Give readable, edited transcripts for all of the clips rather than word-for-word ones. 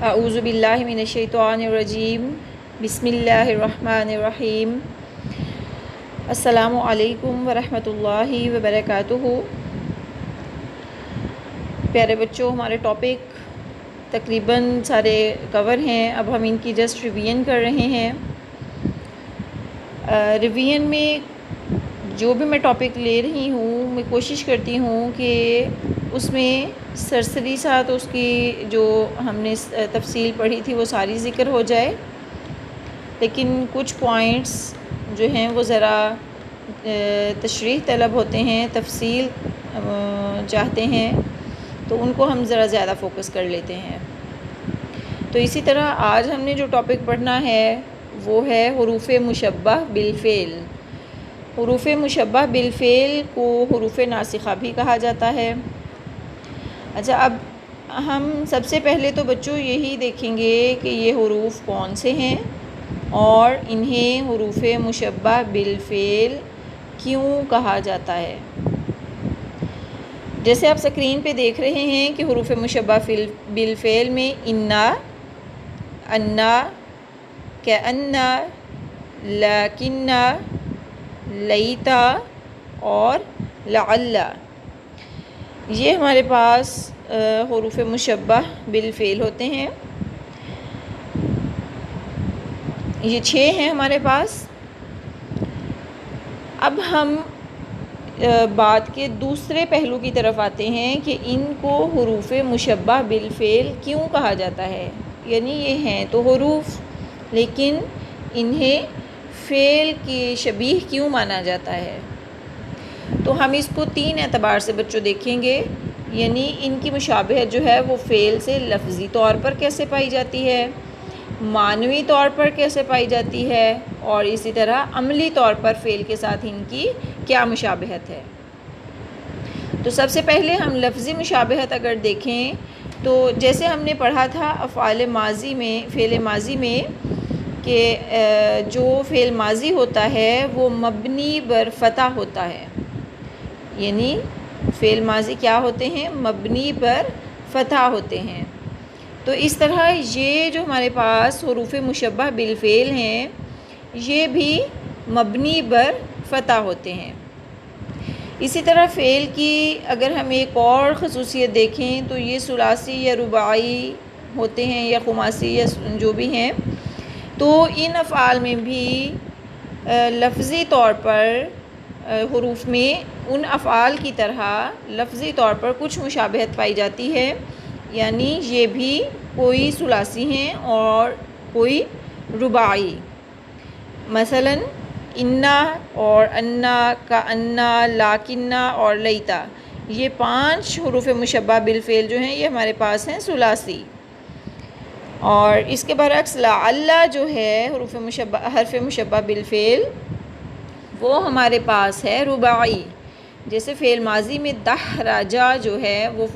اعوذ باللہ من الشیطان الرجیم بسم اللہ الرحمن الرحیم السلام علیکم ورحمۃ اللہ وبرکاتہ۔ پیارے بچوں، ہمارے ٹاپک تقریباً سارے کور ہیں، اب ہم ان کی جسٹ ریویژن کر رہے ہیں۔ ریویژن میں جو بھی میں ٹاپک لے رہی ہوں، میں کوشش کرتی ہوں کہ اس میں سرسری سا تو اس کی جو ہم نے تفصیل پڑھی تھی وہ ساری ذکر ہو جائے، لیکن کچھ پوائنٹس جو ہیں وہ ذرا تشریح طلب ہوتے ہیں، تفصیل چاہتے ہیں، تو ان کو ہم ذرا زیادہ فوکس کر لیتے ہیں۔ تو اسی طرح آج ہم نے جو ٹاپک پڑھنا ہے وہ ہے حروف مشبہ بالفعل۔ حروف مشبہ بالفعل کو حروف ناسخہ بھی کہا جاتا ہے۔ اچھا، اب ہم سب سے پہلے تو بچوں یہی دیکھیں گے کہ یہ حروف کون سے ہیں اور انہیں حروف مشبہ بالفعل کیوں کہا جاتا ہے۔ جیسے آپ سکرین پہ دیکھ رہے ہیں کہ حروف مشبہ بالفعل میں انا، انا، کأنا، لکننا، لیتا اور لعل، یہ ہمارے پاس حروف مشبہ بالفعل ہوتے ہیں۔ یہ 6 ہیں ہمارے پاس۔ اب ہم بات کے دوسرے پہلو کی طرف آتے ہیں کہ ان کو حروف مشبہ بالفعل کیوں کہا جاتا ہے، یعنی یہ ہیں تو حروف لیکن انہیں فعل کی شبیہ کیوں مانا جاتا ہے۔ تو ہم اس کو 3 اعتبار سے بچوں دیکھیں گے، یعنی ان کی مشابہت جو ہے وہ فعل سے لفظی طور پر کیسے پائی جاتی ہے، معنوی طور پر کیسے پائی جاتی ہے، اور اسی طرح عملی طور پر فعل کے ساتھ ان کی کیا مشابہت ہے۔ تو سب سے پہلے ہم لفظی مشابہت اگر دیکھیں تو جیسے ہم نے پڑھا تھا افعال ماضی میں، فعل ماضی میں، کہ جو فعل ماضی ہوتا ہے وہ مبنی بر فتح ہوتا ہے، یعنی فعل ماضی کیا ہوتے ہیں، مبنی پر فتح ہوتے ہیں۔ تو اس طرح یہ جو ہمارے پاس حروف مشبہ بالفعل ہیں یہ بھی مبنی بر فتح ہوتے ہیں۔ اسی طرح فعل کی اگر ہم ایک اور خصوصیت دیکھیں تو یہ ثلاثی یا رباعی ہوتے ہیں یا خماسی یا جو بھی ہیں، تو ان افعال میں بھی لفظی طور پر حروف میں ان افعال کی طرح لفظی طور پر کچھ مشابہت پائی جاتی ہے، یعنی یہ بھی کوئی ثلاثی ہیں اور کوئی رباعی۔ مثلاً انا اور انا، کأنا، لکننا اور لیتا، یہ 5 حروف مشبہ بالفعل جو ہیں یہ ہمارے پاس ہیں ثلاثی۔ اور اس کے برعکس لعل جو ہے حرف مشبہ بالفعل وہ ہمارے پاس ہے رباعی۔ جیسے فعل ماضی میں دحرجا جو ہے وہ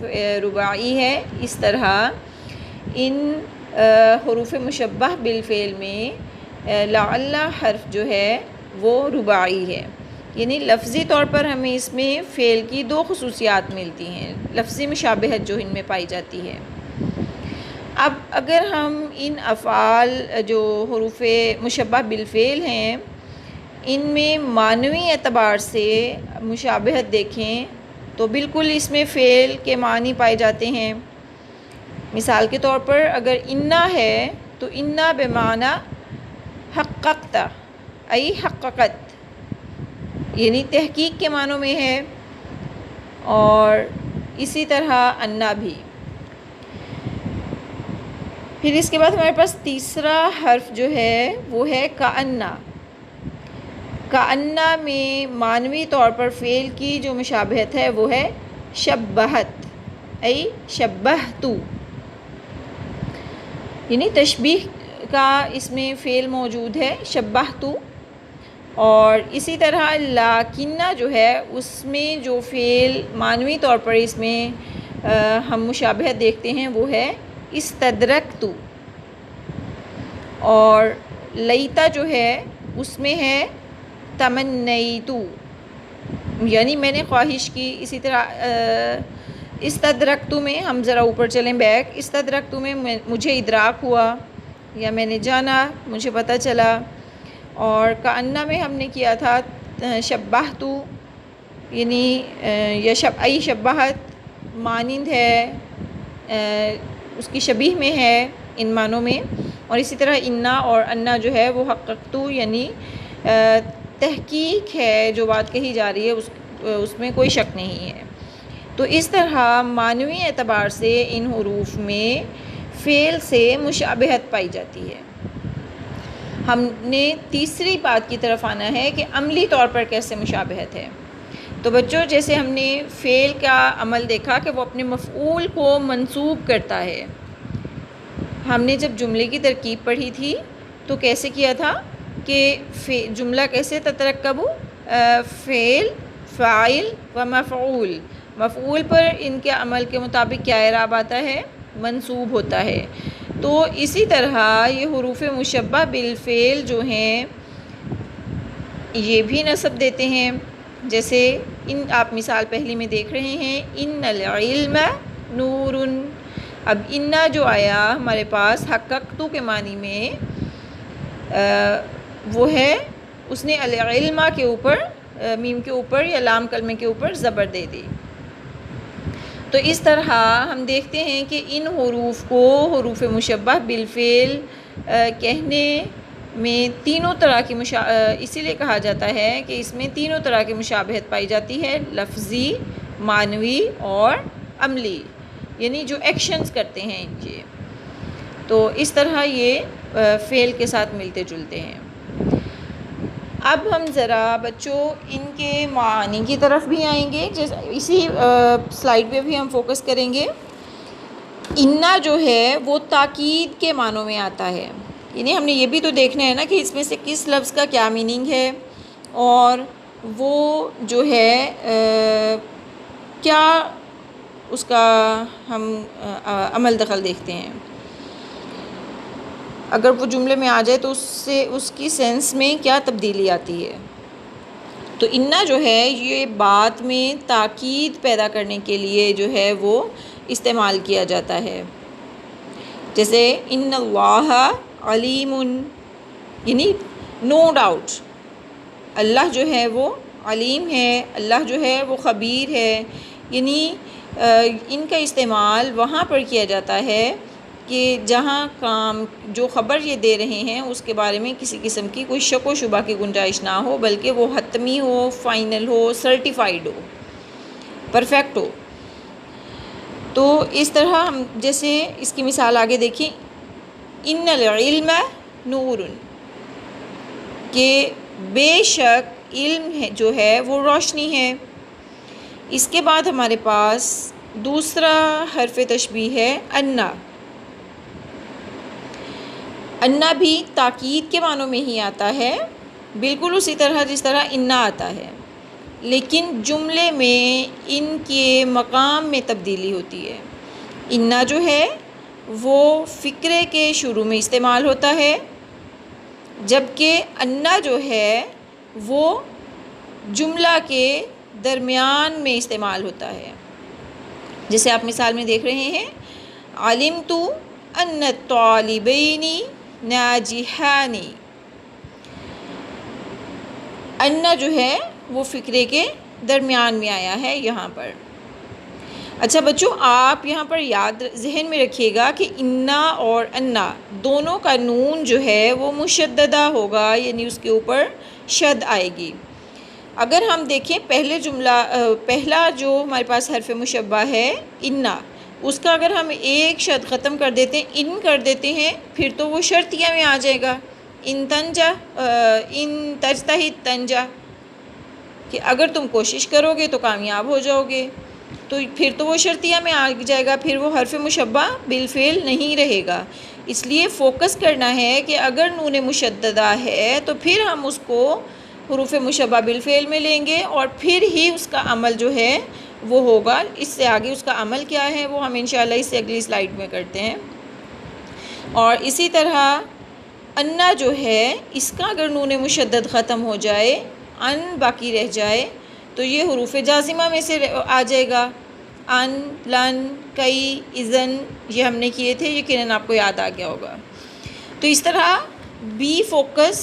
رباعی ہے، اس طرح ان حروف مشبہ بالفعل میں لعل حرف جو ہے وہ رباعی ہے، یعنی لفظی طور پر ہمیں اس میں فعل کی 2 خصوصیات ملتی ہیں، لفظی مشابہت جو ان میں پائی جاتی ہے۔ اب اگر ہم ان افعال جو حروف مشبہ بالفعل ہیں ان میں معنوی اعتبار سے مشابہت دیکھیں تو بالکل اس میں فعل کے معنی پائے جاتے ہیں۔ مثال کے طور پر اگر انا ہے تو انا بمعنی حققت، ای حققت، یعنی تحقیق کے معنوں میں ہے، اور اسی طرح انا بھی۔ پھر اس کے بعد ہمارے پاس تیسرا حرف جو ہے وہ ہے کأنا۔ کأنا میں معنوی طور پر فعل کی جو مشابہت ہے وہ ہے شبہت، ای شبہتو، یعنی تشبیہ کا اس میں فعل موجود ہے شبہتو۔ اور اسی طرح لکننا جو ہے اس میں جو فعل معنوی طور پر اس میں ہم مشابہت دیکھتے ہیں وہ ہے استدرکتو۔ اور لیتا جو ہے اس میں ہے تمنیتو، یعنی میں نے خواہش کی۔ اسی طرح استدرکتو میں ہم ذرا اوپر چلیں بیک، استدرکتو میں مجھے ادراک ہوا یا میں نے جانا، مجھے پتہ چلا. اور کأنہ میں ہم نے کیا تھا شبہتو، یعنی ای شبہت مانند ہے، اس کی شبیہ میں ہے ان معنوں میں. اور اسی طرح انا اور انا جو ہے وہ حققتو، یعنی تحقیق ہے جو بات کہی جا رہی ہے اس میں کوئی شک نہیں ہے. تو اس طرح معنوی اعتبار سے ان حروف میں فعل سے مشابہت پائی جاتی ہے. ہم نے تیسری بات کی طرف آنا ہے کہ عملی طور پر کیسے مشابہت ہے. تو بچوں جیسے ہم نے فعل کا عمل دیکھا کہ وہ اپنے مفعول کو منصوب کرتا ہے. ہم نے جب جملے کی ترکیب پڑھی تھی تو کیسے کیا تھا کہ جملہ کیسے تترکب، فعل، فاعل و مفعول. مفعول پر ان کے عمل کے مطابق کیا اعراب آتا ہے؟ منصوب ہوتا ہے. تو اسی طرح یہ حروف مشبہ بالفعل جو ہیں یہ بھی نصب دیتے ہیں. جیسے ان آپ مثال پہلی میں دیکھ رہے ہیں ان العلم نور. اب انا جو آیا ہمارے پاس حققتو کے معنی میں وہ ہے اس نے العلم کے اوپر میم کے اوپر یا لام کلمے کے اوپر زبر دے دی. تو اس طرح ہم دیکھتے ہیں کہ ان حروف کو حروف مشبہ بالفعل کہنے میں تینوں طرح کی اسی لیے کہا جاتا ہے کہ اس میں تینوں طرح کی مشابہت پائی جاتی ہے، لفظی، معنوی اور عملی، یعنی جو ایکشنز کرتے ہیں ان کے. تو اس طرح یہ فعل کے ساتھ ملتے جلتے ہیں. اب ہم ذرا بچوں ان کے معانی کی طرف بھی آئیں گے، اسی سلائیڈ پہ بھی ہم فوکس کریں گے. انا جو ہے وہ تاکید کے معنوں میں آتا ہے، یعنی ہم نے یہ بھی تو دیکھنا ہے نا کہ اس میں سے کس لفظ کا کیا میننگ ہے اور وہ جو ہے کیا اس کا ہم عمل دخل دیکھتے ہیں. اگر وہ جملے میں آ جائے تو اس کی سینس میں کیا تبدیلی آتی ہے. تو انا جو ہے یہ بات میں تاکید پیدا کرنے کے لیے جو ہے وہ استعمال کیا جاتا ہے. جیسے ان اللہ علیم، یعنی نو ڈاؤٹ اللہ جو ہے وہ علیم ہے، اللہ جو ہے وہ خبیر ہے. یعنی ان کا استعمال وہاں پر کیا جاتا ہے کہ جہاں کام جو خبر یہ دے رہے ہیں اس کے بارے میں کسی قسم کی کوئی شک و شبہ کی گنجائش نہ ہو، بلکہ وہ حتمی ہو، فائنل ہو، سرٹیفائیڈ ہو، پرفیکٹ ہو. تو اس طرح ہم جیسے اس کی مثال آگے دیکھیں ان العلم نور، کہ بے شک علم ہے جو ہے وہ روشنی ہے. اس کے بعد ہمارے پاس دوسرا حرف تشبیہ ہے انا. انا بھی تاکید کے معنوں میں ہی آتا ہے، بالکل اسی طرح جس طرح انا آتا ہے، لیکن جملے میں ان کے مقام میں تبدیلی ہوتی ہے. انا جو ہے وہ فقرے کے شروع میں استعمال ہوتا ہے، جبکہ انا جو ہے وہ جملہ کے درمیان میں استعمال ہوتا ہے. جیسے آپ مثال میں دیکھ رہے ہیں علمت ان الطالبین ناجحان. انا جو ہے وہ فقرے کے درمیان میں آیا ہے یہاں پر. اچھا بچوں آپ یہاں پر یاد ذہن میں رکھیے گا کہ انا اور انا دونوں کا نون جو ہے وہ مشددہ ہوگا، یعنی اس کے اوپر شد آئے گی. اگر ہم دیکھیں پہلا جو ہمارے پاس حرف مشبہ ہے انا، اس کا اگر ہم ایک شد ختم کر دیتے ہیں، ان کر دیتے ہیں، پھر تو وہ شرطیہ میں آ جائے گا. ان تجتہد تنجا، کہ اگر تم کوشش کرو گے تو کامیاب ہو جاؤ گے. تو پھر تو وہ شرطیہ میں آ جائے گا، پھر وہ حرف مشبہ بالفعل نہیں رہے گا. اس لیے فوکس کرنا ہے کہ اگر نون مشددہ ہے تو پھر ہم اس کو حروف مشبہ بالفعل میں لیں گے اور پھر ہی اس کا عمل جو ہے وہ ہوگا. اس سے آگے اس کا عمل کیا ہے وہ ہم انشاءاللہ اس سے اگلی سلائیڈ میں کرتے ہیں. اور اسی طرح انا جو ہے اس کا اگر نون مشدد ختم ہو جائے، ان باقی رہ جائے، تو یہ حروف جازمہ میں سے آ جائے گا. ان، لن، کئی، اذن، یہ ہم نے کیے تھے، یقیناً آپ کو یاد آ گیا ہوگا۔ تو اس طرح بی فوکس،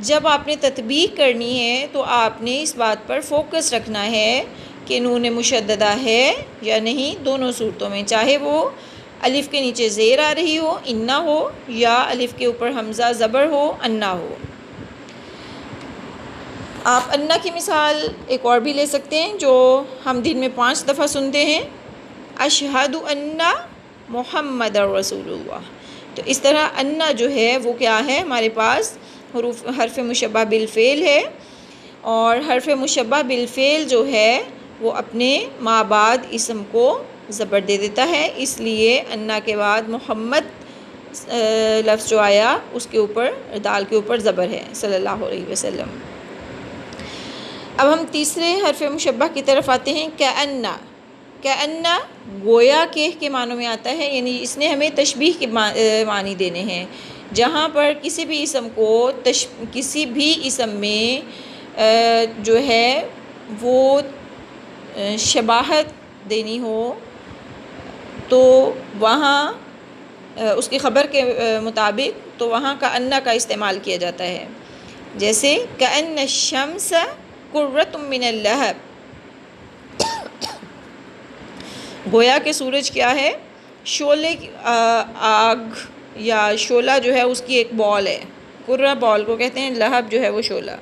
جب آپ نے تطبیق کرنی ہے تو آپ نے اس بات پر فوکس رکھنا ہے کہ نون مشددہ ہے یا نہیں، دونوں صورتوں میں، چاہے وہ الف کے نیچے زیر آ رہی ہو انا ہو، یا الف کے اوپر حمزہ زبر ہو انا ہو۔ آپ انا کی مثال ایک اور بھی لے سکتے ہیں جو ہم دن میں 5 دفعہ سنتے ہیں، اشہد ان محمد رسول اللہ۔ تو اس طرح انا جو ہے وہ کیا ہے، ہمارے پاس حرف مشبہ بالفعل ہے، اور حرف مشبہ بالفعل جو ہے وہ اپنے ما بعد اسم کو زبر دے دیتا ہے، اس لیے انا کے بعد محمد لفظ جو آیا اس کے اوپر، دال کے اوپر زبر ہے، صلی اللہ علیہ وسلم۔ اب ہم تیسرے حرف مشبہ کی طرف آتے ہیں، کأنہ۔ کأنہ گویا کے معنوں میں آتا ہے، یعنی اس نے ہمیں تشبیہ کے معنی دینے ہیں، جہاں پر کسی بھی اسم کو کسی بھی اسم میں جو ہے وہ شباہت دینی ہو تو وہاں اس کی خبر کے مطابق تو وہاں کأنہ کا استعمال کیا جاتا ہے، جیسے کأن الشمس قرۃ من اللہب، گویا کہ سورج کیا ہے، شعلے آگ یا شعلہ جو ہے اس کی ایک بال ہے، قرہ بال کو کہتے ہیں، لہب جو ہے وہ شعلہ۔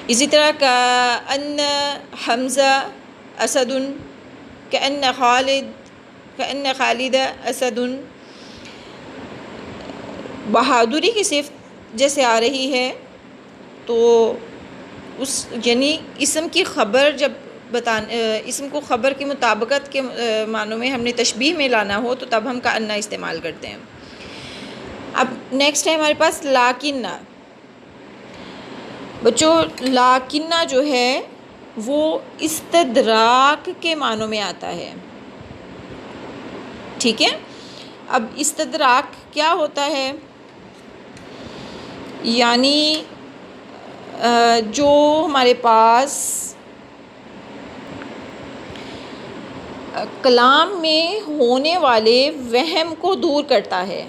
اسی طرح کأن حمزہ اسد، کأن خالد اسد، بہادری کی صفت جیسے آ رہی ہے تو اس یعنی اسم کی خبر جب اسم کو خبر کی مطابقت کے معنوں میں ہم نے تشبیہ میں لانا ہو تو تب ہم کأنہ استعمال کرتے ہیں۔ اب نیکسٹ ہے ہمارے پاس لاکنہ۔ بچوں لاکنہ جو ہے وہ استدراک کے معنوں میں آتا ہے، ٹھیک ہے۔ اب استدراک کیا ہوتا ہے، یعنی جو ہمارے پاس کلام میں ہونے والے وہم کو دور کرتا ہے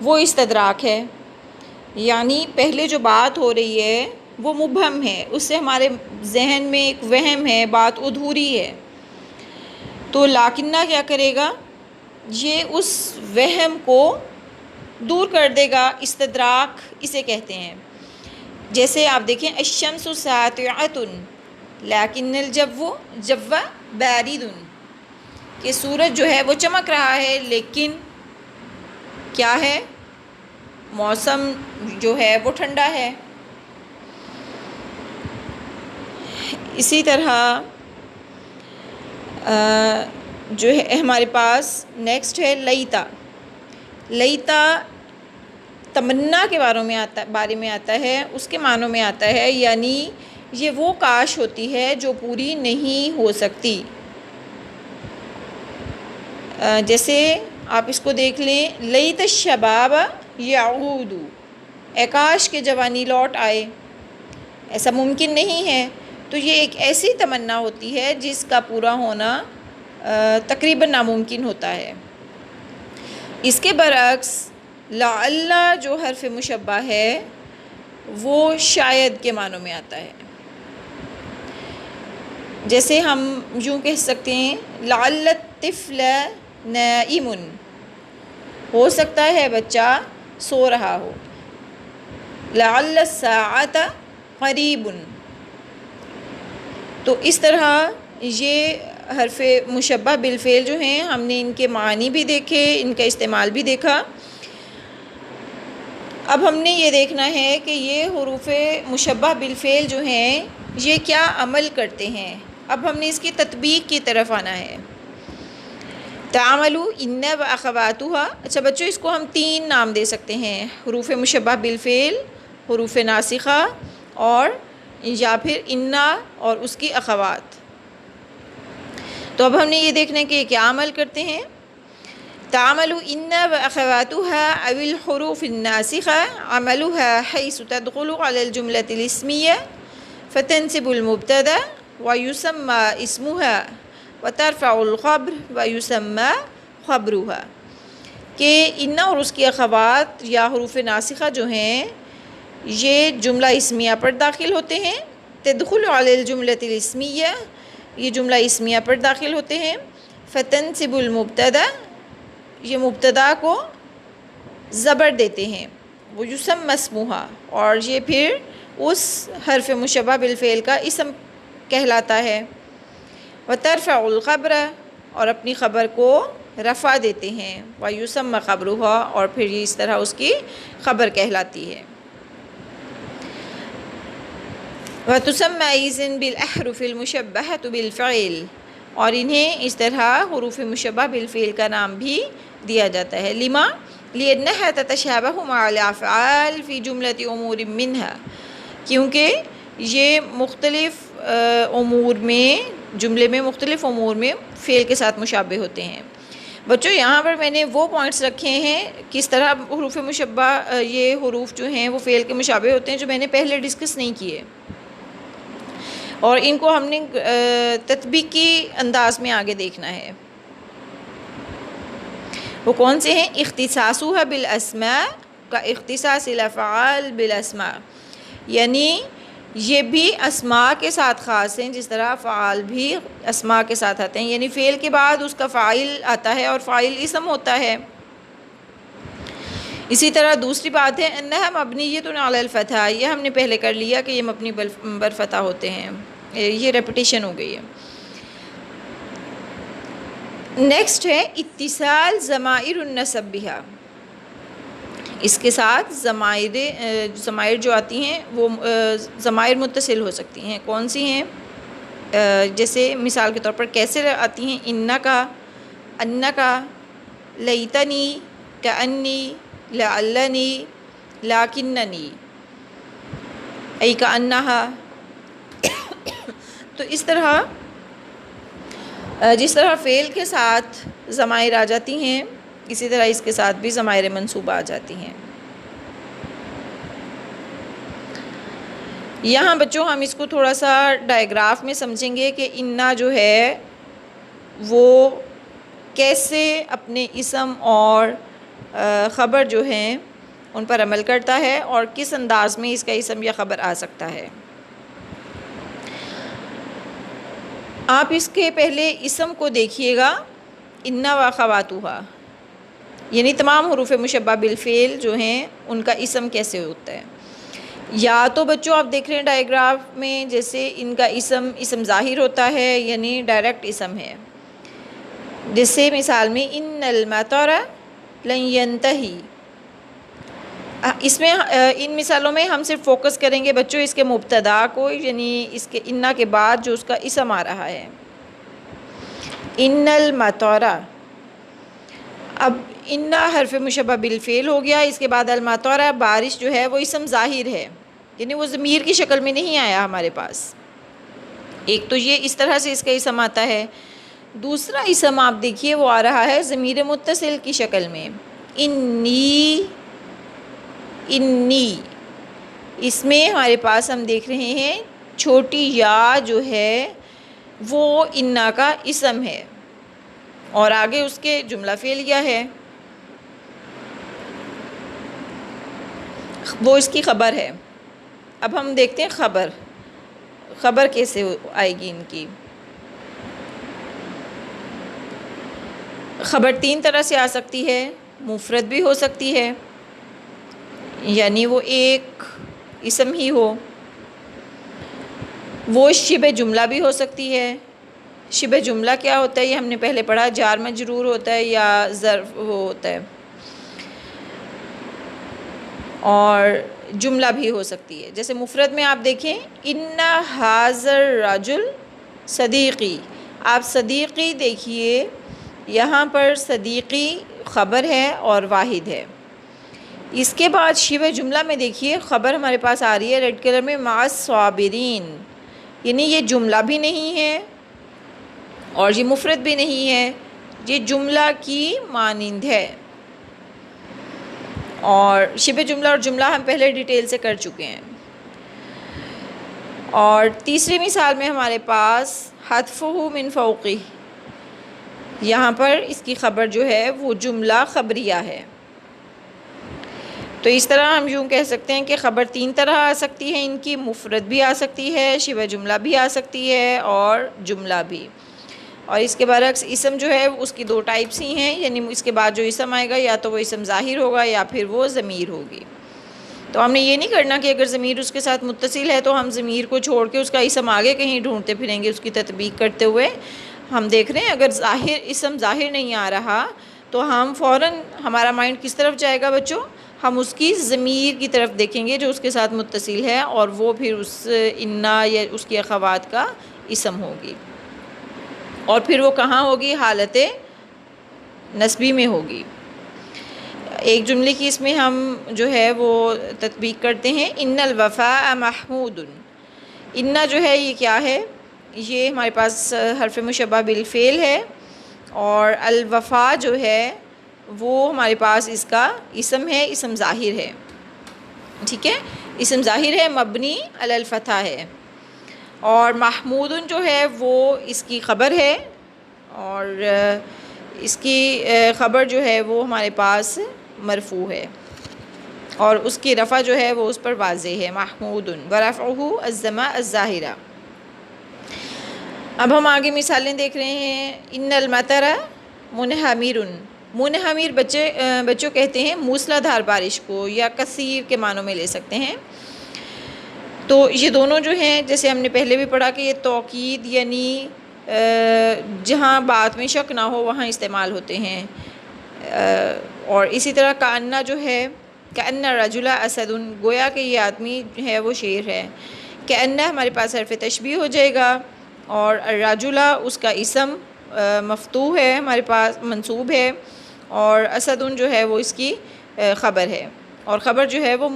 وہ استدراک ہے، یعنی پہلے جو بات ہو رہی ہے وہ مبہم ہے، اس سے ہمارے ذہن میں ایک وہم ہے، بات ادھوری ہے، تو لاکنہ کیا کرے گا، یہ اس وہم کو دور کر دے گا، استدراک اسے کہتے ہیں۔ جیسے آپ دیکھیں الشمس ساطعۃ لیکن الجو بارد، کہ سورج جو ہے وہ چمک رہا ہے لیکن کیا ہے، موسم جو ہے وہ ٹھنڈا ہے۔ اسی طرح جو ہے ہمارے پاس نیکسٹ ہے لیتا۔ لیتا تمنا کے بارے میں آتا ہے، اس کے معنوں میں آتا ہے، یعنی یہ وہ کاش ہوتی ہے جو پوری نہیں ہو سکتی۔ جیسے آپ اس کو دیکھ لیں، لیت الشباب یعود، اے کاش کہ جوانی لوٹ آئے، ایسا ممکن نہیں ہے، تو یہ ایک ایسی تمنا ہوتی ہے جس کا پورا ہونا تقریباً ناممکن ہوتا ہے۔ اس کے برعکس لعل جو حرف مشبہ ہے وہ شاید کے معنوں میں آتا ہے، جیسے ہم یوں کہہ سکتے ہیں لعل الطفل نائم، ہو سکتا ہے بچہ سو رہا ہو، لعل الساعۃ قریب۔ تو اس طرح یہ حرف مشبہ بالفعل جو ہیں ہم نے ان کے معنی بھی دیکھے، ان کا استعمال بھی دیکھا۔ اب ہم نے یہ دیکھنا ہے کہ یہ حروف مشبہ بالفعل جو ہیں یہ کیا عمل کرتے ہیں، اب ہم نے اس کی تطبیق کی طرف آنا ہے۔ تعمل ان و اخواتها، اچھا بچوں اس کو ہم 3 نام دے سکتے ہیں، حروف مشبہ بالفعل، حروف ناسخہ اور یا پھر انا اور اس کی اخوات۔ تو اب ہم نے یہ دیکھنا ہے کہ یہ کیا عمل کرتے ہیں۔ تعمل ان و اخواتها او الحروف الناسخہ عملها حيث تدخل على الجملة الاسمیہ فتنصب المبتدا وَيُسَمَّى اسْمُهَا وَتَرْفَعُ الْخَبْرَ وَيُسَمَّى خَبْرُهَا، کہ اِنَّا اور اس کی اخوات یا حروف ناسخہ جو ہیں یہ جملہ اسمیہ پر داخل ہوتے ہیں، تدخل علی الجملۃ الاسمیہ، یہ جملہ اسمیہ پر داخل ہوتے ہیں، فتنصب المبتدا، یہ مبتدا کو زبر دیتے ہیں، وہ یسمى اسمھا، اور یہ پھر اس حرف مشبہ بالفعل کا اسم کہلاتا ہے، وترفع الخبر، اور اپنی خبر کو رفع دیتے ہیں، ویسمى خبرها، اور پھر یہ اس طرح اس کی خبر کہلاتی ہے، وتسمى إذن بالأحرف المشبہۃ بالفعل، اور انہیں اس طرح حروف مشبہ بالفعل کا نام بھی دیا جاتا ہے، لما لأنها تتشابه مع الأفعال في جملة أمور منها، کیونکہ یہ مختلف امور میں، جملے میں مختلف امور میں فعل کے ساتھ مشابہ ہوتے ہیں۔ بچوں یہاں پر میں نے وہ پوائنٹس رکھے ہیں کس طرح حروف مشبہ، یہ حروف جو ہیں وہ فعل کے مشابہ ہوتے ہیں، جو میں نے پہلے ڈسکس نہیں کیے، اور ان کو ہم نے تطبیقی انداز میں آگے دیکھنا ہے۔ وہ کون سے ہیں؟ اختصاصها بالاسماء کا اختصاص الافعال بالاسماء، یعنی یہ بھی اسماء کے ساتھ خاص ہیں جس طرح فعال بھی اسماء کے ساتھ آتے ہیں، یعنی فعل کے بعد اس کا فاعل آتا ہے اور فاعل اسم ہوتا ہے۔ اسی طرح دوسری بات ہے انہا مبنیۃ علی الفتح، یہ ہم نے پہلے کر لیا کہ یہ مبنی بر فتح ہوتے ہیں، یہ ریپیٹیشن ہو گئی ہے۔ نیکسٹ ہے اتصال ضمائر النسب بہا، اس کے ساتھ ضمائر جو آتی ہیں وہ ضمائر متصل ہو سکتی ہیں، کون سی ہیں؟ جیسے مثال کے طور پر کیسے آتی ہیں؟ انکا، انکا، لیتنی، کانی، لعلنی، لاکننی، ای کانہا، تو اس طرح جس طرح فعل کے ساتھ ضمائر آ جاتی ہیں اسی طرح اس کے ساتھ بھی ضمائر منصوبہ آ جاتی ہیں۔ یہاں بچوں ہم اس کو تھوڑا سا ڈائیگراف میں سمجھیں گے کہ انا جو ہے وہ کیسے اپنے اسم اور خبر جو ہیں ان پر عمل کرتا ہے اور کس انداز میں اس کا اسم یا خبر آ سکتا ہے۔ آپ اس کے پہلے اسم کو دیکھیے گا، انا و اخواتھا، یعنی تمام حروف مشبہ بالفعل جو ہیں ان کا اسم کیسے ہوتا ہے۔ یا تو بچوں آپ دیکھ رہے ہیں ڈائیگراف میں جیسے ان کا اسم ظاہر ہوتا ہے، یعنی ڈائریکٹ اسم ہے، جیسے مثال میں ان المطر لن ينتہی، اس میں ان مثالوں میں ہم صرف فوکس کریں گے بچوں اس کے مبتدا کو، یعنی اس کے انا کے بعد جو اس کا اسم آ رہا ہے، ان المطر، اب انا حرف مشبہ بالفعل ہو گیا، اس کے بعد المطر بارش جو ہے وہ اسم ظاہر ہے، یعنی وہ ضمیر کی شکل میں نہیں آیا ہمارے پاس۔ ایک تو یہ اس طرح سے اس کا اسم آتا ہے، دوسرا اسم آپ دیکھیے وہ آ رہا ہے ضمیر متصل کی شکل میں، انی، انی، اس میں ہمارے پاس ہم دیکھ رہے ہیں چھوٹی یا جو ہے وہ انا کا اسم ہے اور آگے اس کے جملہ فعلیہ ہے، وہ اس کی خبر ہے۔ اب ہم دیکھتے ہیں خبر کیسے آئے گی ان کی۔ خبر تین طرح سے آ سکتی ہے، مفرد بھی ہو سکتی ہے، یعنی وہ ایک اسم ہی ہو، وہ شبہ جملہ بھی ہو سکتی ہے۔ شبہ جملہ کیا ہوتا ہے یہ ہم نے پہلے پڑھا، جار مجرور ہوتا ہے یا ظرف وہ ہوتا ہے، اور جملہ بھی ہو سکتی ہے۔ جیسے مفرد میں آپ دیکھیں ان ھذا الرجل صدیقی، آپ صدیقی دیکھیے یہاں پر صدیقی خبر ہے اور واحد ہے۔ اس کے بعد شبہ جملہ میں دیکھیے خبر ہمارے پاس آ رہی ہے ریڈ کلر میں مع الصابرین، یعنی یہ جملہ بھی نہیں ہے اور یہ مفرد بھی نہیں ہے، یہ جملہ کی مانند ہے، اور شبہ جملہ اور جملہ ہم پہلے ڈیٹیل سے کر چکے ہیں۔ اور تیسری مثال میں ہمارے پاس حذفہ من فوقہ، یہاں پر اس کی خبر جو ہے وہ جملہ خبریہ ہے۔ تو اس طرح ہم یوں کہہ سکتے ہیں کہ خبر تین طرح آ سکتی ہے، ان کی مفرد بھی آ سکتی ہے، شبہ جملہ بھی آ سکتی ہے اور جملہ بھی۔ اور اس کے برعکس اسم جو ہے اس کی دو ٹائپس ہی ہیں، یعنی اس کے بعد جو اسم آئے گا یا تو وہ اسم ظاہر ہوگا یا پھر وہ ضمیر ہوگی۔ تو ہم نے یہ نہیں کرنا کہ اگر ضمیر اس کے ساتھ متصل ہے تو ہم ضمیر کو چھوڑ کے اس کا اسم آگے کہیں ڈھونڈتے پھریں گے اس کی تطبیق کرتے ہوئے۔ ہم دیکھ رہے ہیں اگر اسم ظاہر نہیں آ رہا تو ہم فوراً ہمارا مائنڈ کس طرف جائے گا بچوں؟ ہم اس کی ضمیر کی طرف دیکھیں گے جو اس کے ساتھ متصل ہے، اور وہ پھر اس انا یا اس کی اخوات کا اسم ہوگی، اور پھر وہ کہاں ہوگی؟ حالت نسبی میں ہوگی۔ ایک جملے کی اس میں ہم جو ہے وہ تطبیق کرتے ہیں، ان الوفاء محمود۔ انا جو ہے یہ کیا ہے؟ یہ ہمارے پاس حرف مشبہ بالفعل ہے، اور الوفا جو ہے وہ ہمارے پاس اس کا اسم ہے، اسم ظاہر ہے، ٹھیک ہے، اسم ظاہر ہے، مبنی علی الفتح ہے۔ اور محمود جو ہے وہ اس کی خبر ہے، اور اس کی خبر جو ہے وہ ہمارے پاس مرفوع ہے، اور اس کی رفع جو ہے وہ اس پر واضح ہے، محمود ورفعہ الضمہ الظاہرہ۔ اب ہم آگے مثالیں دیکھ رہے ہیں، ان المطر منہمر۔ منہمر بچوں کہتے ہیں موسلا دھار بارش کو، یا کثیر کے معنوں میں لے سکتے ہیں۔ تو یہ دونوں جو ہیں جیسے ہم نے پہلے بھی پڑھا کہ یہ توکید یعنی جہاں بات میں شک نہ ہو وہاں استعمال ہوتے ہیں، اور اسی طرح کأنہ جو ہے، کأنہ رجل اسد، گویا کہ یہ آدمی جو ہے وہ شیر ہے۔ کأنہ ہمارے پاس حرف تشبیہ ہو جائے گا، اور الرجل اس کا اسم مفتوح ہے، ہمارے پاس منصوب ہے، اور اسد جو ہے وہ اس کی خبر ہے، اور خبر جو ہے وہ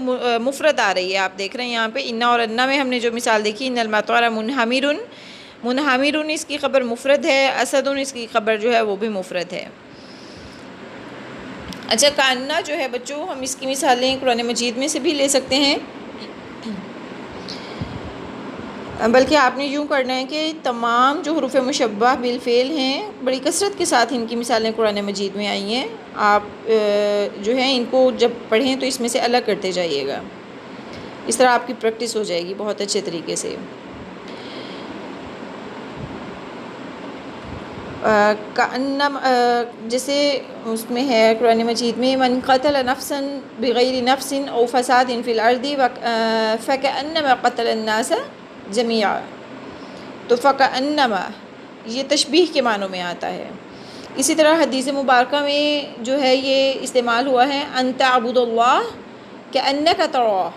مفرد آ رہی ہے۔ آپ دیکھ رہے ہیں یہاں پہ انا اور انا میں ہم نے جو مثال دیکھی، ان المطر منہمر، منہمر اس کی خبر مفرد ہے، اسد اس کی خبر جو ہے وہ بھی مفرد ہے۔ اچھا، کأنہ جو ہے بچوں ہم اس کی مثالیں قرآن مجید میں سے بھی لے سکتے ہیں، بلکہ آپ نے یوں کرنا ہے کہ تمام جو حروف مشبہ بالفعل ہیں بڑی کثرت کے ساتھ ان کی مثالیں قرآن مجید میں آئی ہیں، آپ جو ہیں ان کو جب پڑھیں تو اس میں سے الگ کرتے جائیے گا، اس طرح آپ کی پریکٹس ہو جائے گی بہت اچھے طریقے سے۔ جیسے اس میں ہے قرآن مجید میں، من قتل نفسا بغیر نفس او فساد فی الارض فکأنما قتل الناس جمیعا، تو فکأنما یہ تشبیہ کے معنوں میں آتا ہے۔ اسی طرح حدیث مبارکہ میں جو ہے یہ استعمال ہوا ہے، ان تعبد اللہ کأنک تراہ،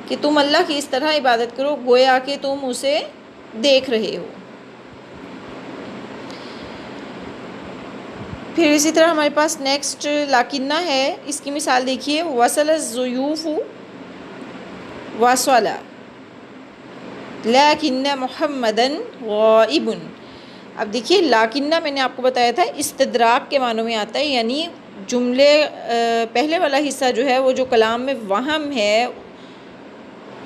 کہ تم اللہ کی اس طرح عبادت کرو گویا کہ تم اسے دیکھ رہے ہو۔ پھر اسی طرح ہمارے پاس نیکسٹ لاکنہ ہے، اس کی مثال دیکھیے، وصل الضیوف وصل لیکن محمدا غائب۔ اب دیکھیے لاکنہ میں نے آپ کو بتایا تھا استدراک کے معنوں میں آتا ہے، یعنی جملے پہلے والا حصہ جو ہے وہ جو کلام میں وہم ہے،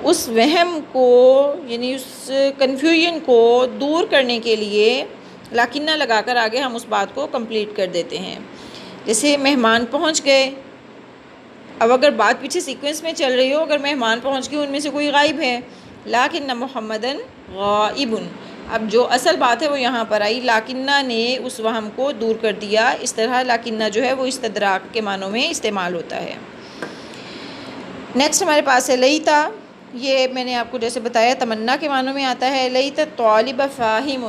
اس وہم کو یعنی اس کنفیوژن کو دور کرنے کے لیے لاکنہ لگا کر آگے ہم اس بات کو کمپلیٹ کر دیتے ہیں۔ جیسے مہمان پہنچ گئے، اب اگر بات پیچھے سیکوینس میں چل رہی ہو، اگر مہمان پہنچ گئے ان میں سے کوئی غائب ہے، لیکن محمدن غائب، اب جو اصل بات ہے وہ یہاں پر آئی، لاکنہ نے اس وہم کو دور کر دیا۔ اس طرح لاکنہ جو ہے وہ استدراک کے معنوں میں استعمال ہوتا ہے۔ نیکسٹ ہمارے پاس ہے لیتا، یہ میں نے آپ کو جیسے بتایا تمنا کے معنوں میں آتا ہے، لیتا طالب فاہم،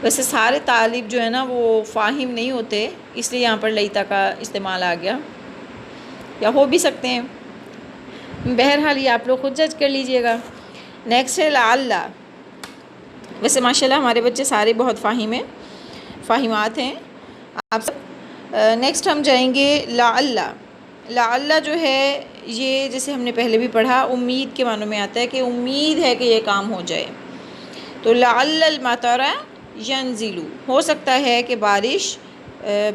ویسے سارے طالب جو ہے نا وہ فاہم نہیں ہوتے، اس لیے یہاں پر لیتا کا استعمال آ گیا، یا ہو بھی سکتے ہیں، بہرحال یہ آپ لوگ خود جج کر لیجئے گا۔ نیکسٹ ہے لعل، ویسے ماشاءاللہ ہمارے بچے سارے بہت فاہم ہیں، فاہمات ہیں آپ سب۔ نیکسٹ ہم جائیں گے لعل۔ لعل جو ہے یہ جیسے ہم نے پہلے بھی پڑھا امید کے معنوں میں آتا ہے کہ امید ہے کہ یہ کام ہو جائے، تو لعل المطر ینزل، ہو سکتا ہے کہ بارش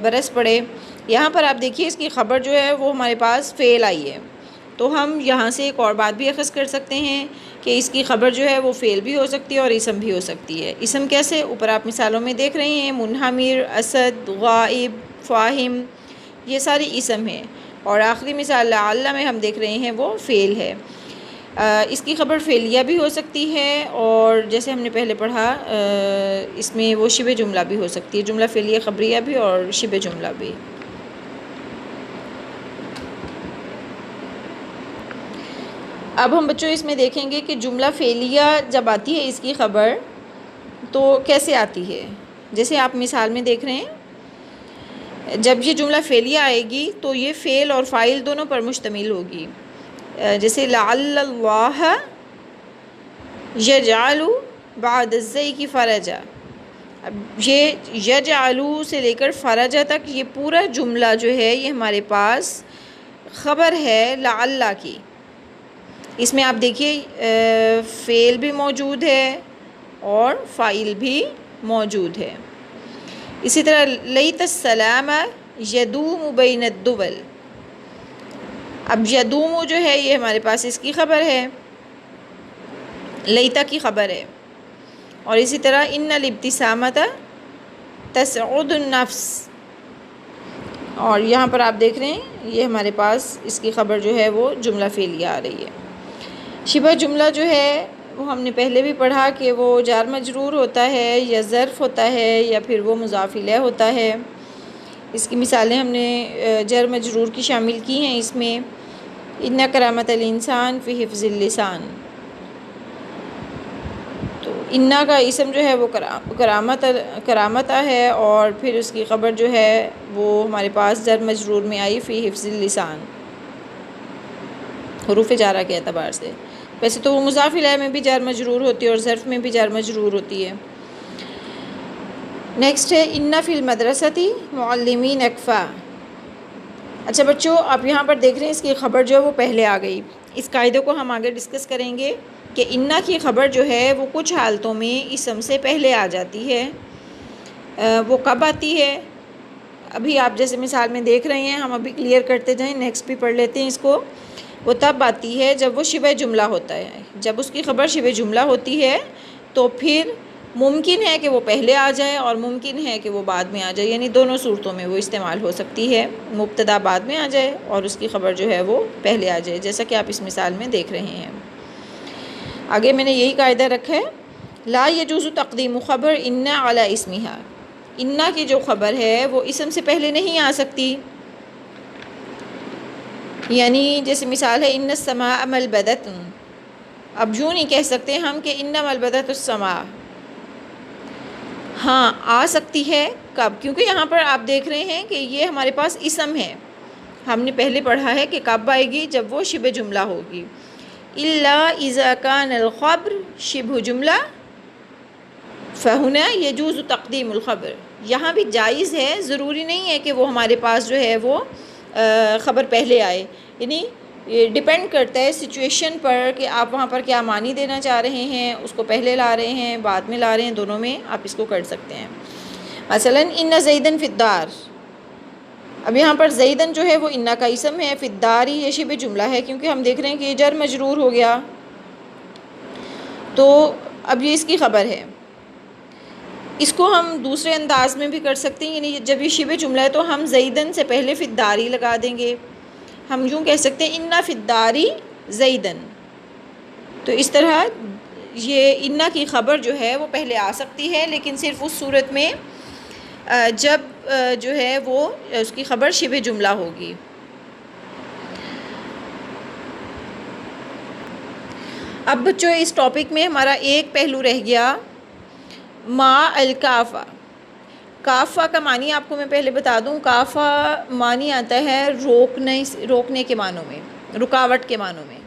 برس پڑے۔ یہاں پر آپ دیکھیے اس کی خبر جو ہے وہ ہمارے پاس فعل آئی ہے، تو ہم یہاں سے ایک اور بات بھی اخذ کر سکتے ہیں کہ اس کی خبر جو ہے وہ فعل بھی ہو سکتی ہے اور اسم بھی ہو سکتی ہے۔ اسم کیسے؟ اوپر آپ مثالوں میں دیکھ رہے ہیں، منہمر، اسد، غائب، فاہم، یہ ساری اسم ہیں، اور آخری مثال لعل میں ہم دیکھ رہے ہیں وہ فعل ہے۔ اس کی خبر فعلیہ بھی ہو سکتی ہے، اور جیسے ہم نے پہلے پڑھا اس میں وہ شبہ جملہ بھی ہو سکتی ہے، جملہ فعلیہ خبریہ بھی اور شبہ جملہ بھی۔ اب ہم بچوں اس میں دیکھیں گے کہ جملہ فعلیہ جب آتی ہے اس کی خبر تو کیسے آتی ہے۔ جیسے آپ مثال میں دیکھ رہے ہیں، جب یہ جملہ فعلیہ آئے گی تو یہ فعل اور فاعل دونوں پر مشتمل ہوگی۔ جیسے لعل اللہ یجعل بعد الزیغ فرجا، اب یہ یجعل سے لے کر فرجا تک یہ پورا جملہ جو ہے یہ ہمارے پاس خبر ہے لعل کی۔ اس میں آپ دیکھیے فعل بھی موجود ہے اور فاعل بھی موجود ہے۔ اسی طرح لیت السلام یدوم بین الدول، اب یدوم جو ہے یہ ہمارے پاس اس کی خبر ہے، لیتا کی خبر ہے۔ اور اسی طرح ان الابتسامۃ تسعد النفس، اور یہاں پر آپ دیکھ رہے ہیں یہ ہمارے پاس اس کی خبر جو ہے وہ جملہ فعلیہ آ رہی ہے۔ شبہ جملہ جو ہے وہ ہم نے پہلے بھی پڑھا کہ وہ جار مجرور ہوتا ہے یا ظرف ہوتا ہے یا پھر وہ مضاف الیہ ہوتا ہے۔ اس کی مثالیں ہم نے جر مجرور کی شامل کی ہیں اس میں، ان کرامت الانسان فی حفظ اللسان، تو انا کا اسم جو ہے وہ کرامت ہے، اور پھر اس کی خبر جو ہے وہ ہمارے پاس جر مجرور میں آئی فی حفظ اللسان، حروف جارہ کے اعتبار سے۔ ویسے تو وہ مضاف الیہ میں بھی جار مجرور ہوتی ہے اور ظرف میں بھی جار مجرور ہوتی ہے۔ نیکسٹ ہے ان فی المدرسۃ معلمین اکفا۔ اچھا بچوں، آپ یہاں پر دیکھ رہے ہیں اس کی خبر جو ہے وہ پہلے آ گئی۔ اس قاعدے کو ہم آگے ڈسکس کریں گے کہ انا کی خبر جو ہے وہ کچھ حالتوں میں اسم سے پہلے آ جاتی ہے۔ وہ کب آتی ہے؟ ابھی آپ جیسے مثال میں دیکھ رہے ہیں، ہم ابھی کلیئر کرتے جائیں، نیکسٹ بھی پڑھ لیتے ہیں اس کو۔ وہ تب آتی ہے جب وہ شبہ جملہ ہوتا ہے، جب اس کی خبر شبہ جملہ ہوتی ہے تو پھر ممکن ہے کہ وہ پہلے آ جائے اور ممکن ہے کہ وہ بعد میں آ جائے، یعنی دونوں صورتوں میں وہ استعمال ہو سکتی ہے، مبتدا بعد میں آ جائے اور اس کی خبر جو ہے وہ پہلے آ جائے، جیسا کہ آپ اس مثال میں دیکھ رہے ہیں۔ آگے میں نے یہی قاعدہ رکھا ہے، لا یجوز تقدیم خبر ان علی اسمہا، انا کی جو خبر ہے وہ اسم سے پہلے نہیں آ سکتی، یعنی جیسے مثال ہے ان السماء ملبدۃ، اب یوں نہیں کہہ سکتے ہم کہ ان ملبدۃ السماء، ہاں آ سکتی ہے کب؟ کیونکہ یہاں پر آپ دیکھ رہے ہیں کہ یہ ہمارے پاس اسم ہے، ہم نے پہلے پڑھا ہے کہ کب آئے گی؟ جب وہ شبہ جملہ ہوگی۔ الا اذا کان الخبر شبہ جملہ فہنا یجوز تقدیم الخبر، یہاں بھی جائز ہے، ضروری نہیں ہے کہ وہ ہمارے پاس جو ہے وہ خبر پہلے آئے، یعنی یہ ڈیپینڈ کرتا ہے سچویشن پر کہ آپ وہاں پر کیا معنی دینا چاہ رہے ہیں، اس کو پہلے لا رہے ہیں بعد میں لا رہے ہیں، دونوں میں آپ اس کو کر سکتے ہیں۔ مثلا ان زیدن فی الدار، اب یہاں پر زیدن جو ہے وہ انا کا اسم ہے، فی الدار یہ شبہ جملہ ہے، کیونکہ ہم دیکھ رہے ہیں کہ یہ جر مجرور ہو گیا، تو اب یہ اس کی خبر ہے۔ اس کو ہم دوسرے انداز میں بھی کر سکتے ہیں، یعنی جب یہ شبہ جملہ ہے تو ہم زیدن سے پہلے فی الداری لگا دیں گے، ہم یوں کہہ سکتے ہیں انا فی الداری زیدن، تو اس طرح یہ انا کی خبر جو ہے وہ پہلے آ سکتی ہے، لیکن صرف اس صورت میں جب جو ہے وہ اس کی خبر شبہ جملہ ہوگی۔ اب بچوں اس ٹاپک میں ہمارا ایک پہلو رہ گیا، ما الکافہ۔ کافہ کا معنی آپ کو میں پہلے بتا دوں، کافہ معنی آتا ہے روکنے کے معنوں میں، رکاوٹ کے معنوں میں۔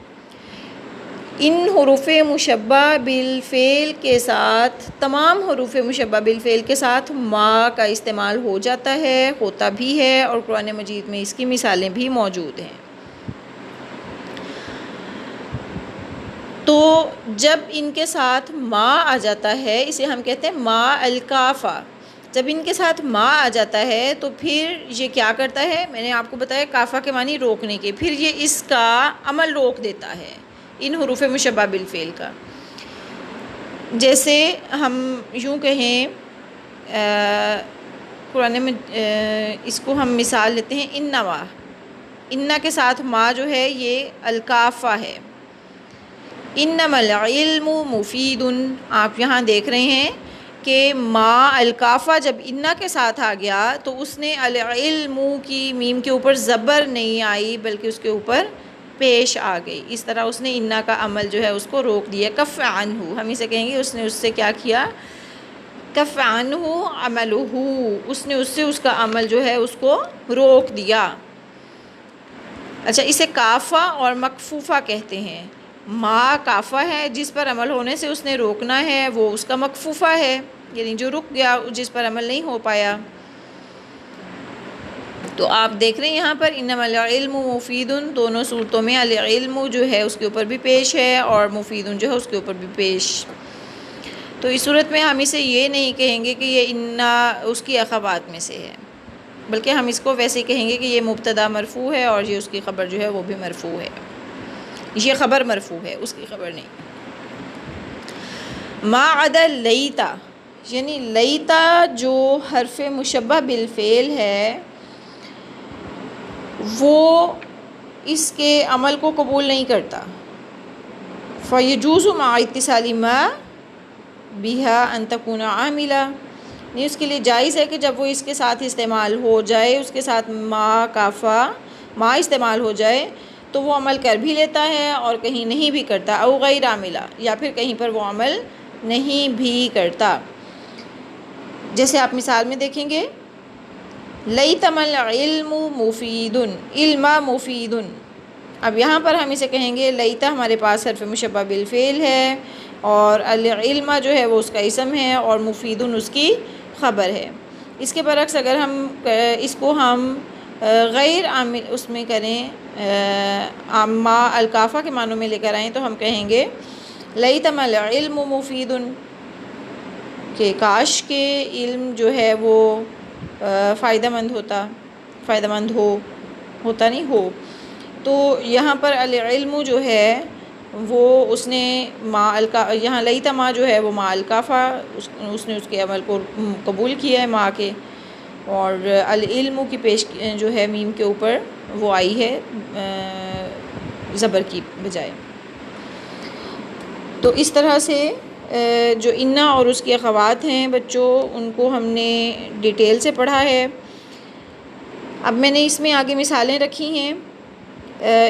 ان حروف مشبہ بالفعل کے ساتھ، تمام حروف مشبہ بالفعل کے ساتھ ما کا استعمال ہو جاتا ہے، ہوتا بھی ہے، اور قرآن مجید میں اس کی مثالیں بھی موجود ہیں۔ تو جب ان کے ساتھ ما آ جاتا ہے اسے ہم کہتے ہیں ما الکافہ۔ جب ان کے ساتھ ما آ جاتا ہے تو پھر یہ کیا کرتا ہے، میں نے آپ کو بتایا کافہ کے معنی روکنے کے، پھر یہ اس کا عمل روک دیتا ہے ان حروف مشبہ بالفعل کا۔ جیسے ہم یوں کہیں قرآن میں اس کو ہم مثال لیتے ہیں انوا، انا کے ساتھ ما جو ہے یہ الکافہ ہے۔ انما العلم مفید، آپ یہاں دیکھ رہے ہیں کہ ما الکافہ جب انا کے ساتھ آ گیا تو اس نے العلم کی میم کے اوپر زبر نہیں آئی بلکہ اس کے اوپر پیش آ گئی، اس طرح اس نے انا کا عمل جو ہے اس کو روک دیا۔ کف عنہ، ہم اسے کہیں گے اس نے اس سے کیا کیا، کف عنہ عملہ، اس نے اس سے اس کا عمل جو ہے اس کو روک دیا۔ اچھا، اسے کافہ اور مکفوفہ کہتے ہیں۔ ما کافہ ہے جس پر عمل ہونے سے اس نے روکنا ہے، وہ اس کا مکفوفہ ہے یعنی جو رک گیا، جس پر عمل نہیں ہو پایا۔ تو آپ دیکھ رہے ہیں یہاں پر انما العلم مفید، دونوں صورتوں میں العلم جو ہے اس کے اوپر بھی پیش ہے اور مفید جو ہے اس کے اوپر بھی پیش۔ تو اس صورت میں ہم اسے یہ نہیں کہیں گے کہ یہ انا اس کی اخوات میں سے ہے، بلکہ ہم اس کو ویسے ہی کہیں گے کہ یہ مبتدا مرفوع ہے اور یہ اس کی خبر جو ہے وہ بھی مرفوع ہے، یہ خبر مرفوع ہے، اس کی خبر نہیں۔ ما عدا لیتا، یعنی لیتا جو حرف مشبہ بالفعل ہے وہ اس کے عمل کو قبول نہیں کرتا۔ فَيَجُوزُ مَعَ اتصال ما بِهَا أَن تَكُونَ عَامِلًا، نہیں اس کے لیے جائز ہے کہ جب وہ اس کے ساتھ استعمال ہو جائے، اس کے ساتھ ما کافہ ما استعمال ہو جائے تو وہ عمل کر بھی لیتا ہے اور کہیں نہیں بھی کرتا، او غیر عاملہ، یا پھر کہیں پر وہ عمل نہیں بھی کرتا۔ جیسے آپ مثال میں دیکھیں گے لیتم العلم مفید، علم مفید، اب یہاں پر ہم اسے کہیں گے لیتا ہمارے پاس حرف مشبہ بالفعل ہے اور العلم جو ہے وہ اس کا اسم ہے اور مفید اس کی خبر ہے۔ اس کے برعکس اگر ہم اس کو ہم غیر عامل اس میں کریں، ما الکافہ کے معنوں میں لے کر آئیں تو ہم کہیں گے لیتم العلم مفید، کہ کاش کے علم جو ہے وہ فائدہ مند ہوتا، فائدہ مند ہوتا نہیں ہو۔ تو یہاں پر العلم جو ہے وہ اس نے یہاں لیتا ما جو ہے وہ ما الکافہ اس نے اس کے عمل کو قبول کیا ہے ما کے، اور العلم کی پیش جو ہے میم کے اوپر وہ آئی ہے زبر کی بجائے۔ تو اس طرح سے جو انا اور اس کی اخوات ہیں بچوں ان کو ہم نے ڈیٹیل سے پڑھا ہے۔ اب میں نے اس میں آگے مثالیں رکھی ہیں،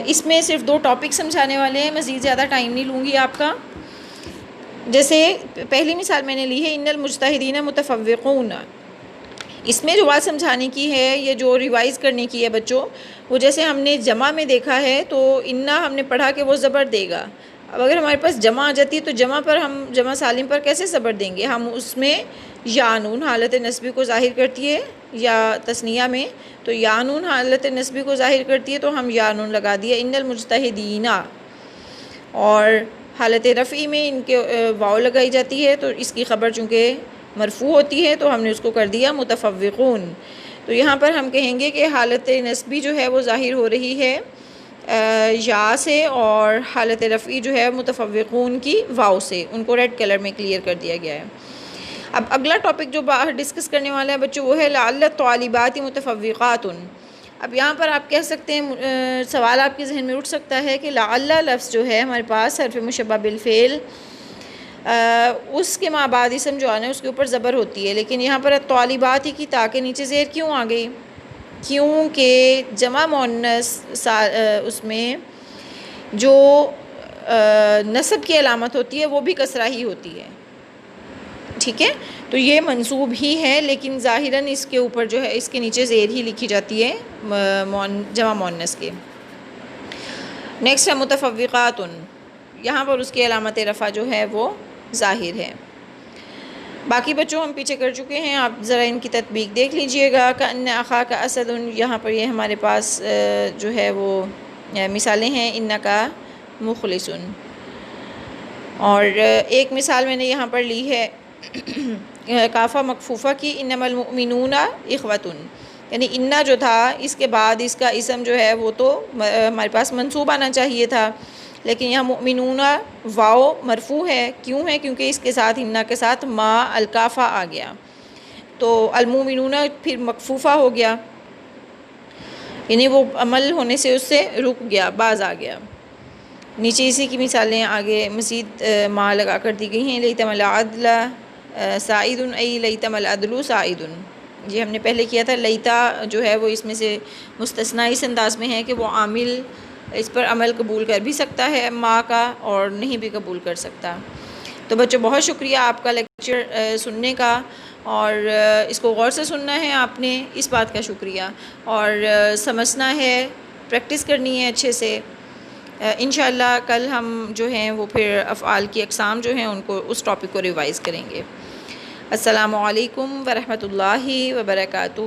اس میں صرف 2 ٹاپک سمجھانے والے ہیں، مزید زیادہ ٹائم نہیں لوں گی آپ کا۔ جیسے پہلی مثال میں نے لی ہے ان المجتہدین متفوقون، اس میں جو بات سمجھانے کی ہے یہ جو ریوائز کرنے کی ہے بچوں، وہ جیسے ہم نے جمع میں دیکھا ہے تو انا ہم نے پڑھا کہ وہ زبر دے گا۔ اب اگر ہمارے پاس جمع آ جاتی ہے تو جمع پر ہم جمع سالم پر کیسے زبر دیں گے؟ ہم اس میں یا نون حالت نسبی کو ظاہر کرتی ہے، یا تثنیہ میں تو یا نون حالت نسبی کو ظاہر کرتی ہے تو ہم یا نون لگا دیا ان المجتہدین، اور حالت رفعی میں ان کے واو لگائی جاتی ہے تو اس کی خبر چونکہ مرفوع ہوتی ہے تو ہم نے اس کو کر دیا متفوقون۔ تو یہاں پر ہم کہیں گے کہ حالت نسبی جو ہے وہ ظاہر ہو رہی ہے یا سے، اور حالت رفعی جو ہے متفوقون کی واو سے، ان کو ریڈ کلر میں کلیئر کر دیا گیا ہے۔ اب اگلا ٹاپک جو باہر ڈسکس کرنے والا ہے بچوں وہ ہے لعل الطالبات متفوقات۔ اب یہاں پر آپ کہہ سکتے ہیں، سوال آپ کے ذہن میں اٹھ سکتا ہے کہ لعل لفظ جو ہے ہمارے پاس حرف مشبہ بالفعل، اس کے ماں بعد اسم جو آنا ہے اس کے اوپر زبر ہوتی ہے، لیکن یہاں پر طالبات ہی کی تا کے نیچے زیر کیوں آ گئی؟ کیونکہ جمع مؤنث اس میں جو نصب کی علامت ہوتی ہے وہ بھی کسرہ ہی ہوتی ہے، ٹھیک ہے؟ تو یہ منصوب ہی ہے لیکن ظاہراً اس کے اوپر جو ہے اس کے نیچے زیر ہی لکھی جاتی ہے جمع مؤنث کے۔ نیکسٹ ہے متفوقات، یہاں پر اس کی علامت رفع جو ہے وہ ظاہر ہے۔ باقی بچوں ہم پیچھے کر چکے ہیں، آپ ذرا ان کی تطبیق دیکھ لیجئے گا۔ کأن اخاک اسد، یہاں پر یہ ہمارے پاس جو ہے وہ مثالیں ہیں انکا مخلص، اور ایک مثال میں نے یہاں پر لی ہے کافہ مکفوفہ کی انما المؤمنون اخوۃ، یعنی انا جو تھا اس کے بعد اس کا اسم جو ہے وہ تو ہمارے پاس منصوب آنا چاہیے تھا، لیکن یہاں مؤمنون واو مرفوع ہے، کیوں ہے؟ کیونکہ اس کے ساتھ انا کے ساتھ ما الکافہ آ گیا، تو المؤمنون پھر مکفوفہ ہو گیا، یعنی وہ عمل ہونے سے اس سے رک گیا، باز آ گیا۔ نیچے اسی کی مثالیں آگے مزید ما لگا کر دی گئی ہیں۔ لیتم العدل سعید ای لیتم العدل سعید، یہ ہم نے پہلے کیا تھا۔ لیتا جو ہے وہ اس میں سے مستثنیٰ اس انداز میں ہے کہ وہ عامل اس پر عمل قبول کر بھی سکتا ہے ما کا، اور نہیں بھی قبول کر سکتا۔ تو بچوں بہت شکریہ آپ کا لیکچر سننے کا، اور اس کو غور سے سننا ہے آپ نے، اس بات کا شکریہ، اور سمجھنا ہے، پریکٹس کرنی ہے اچھے سے۔ انشاءاللہ کل ہم جو ہیں وہ پھر افعال کی اقسام جو ہیں ان کو، اس ٹاپک کو ریوائز کریں گے۔ السلام علیکم ورحمۃ اللہ وبرکاتہ۔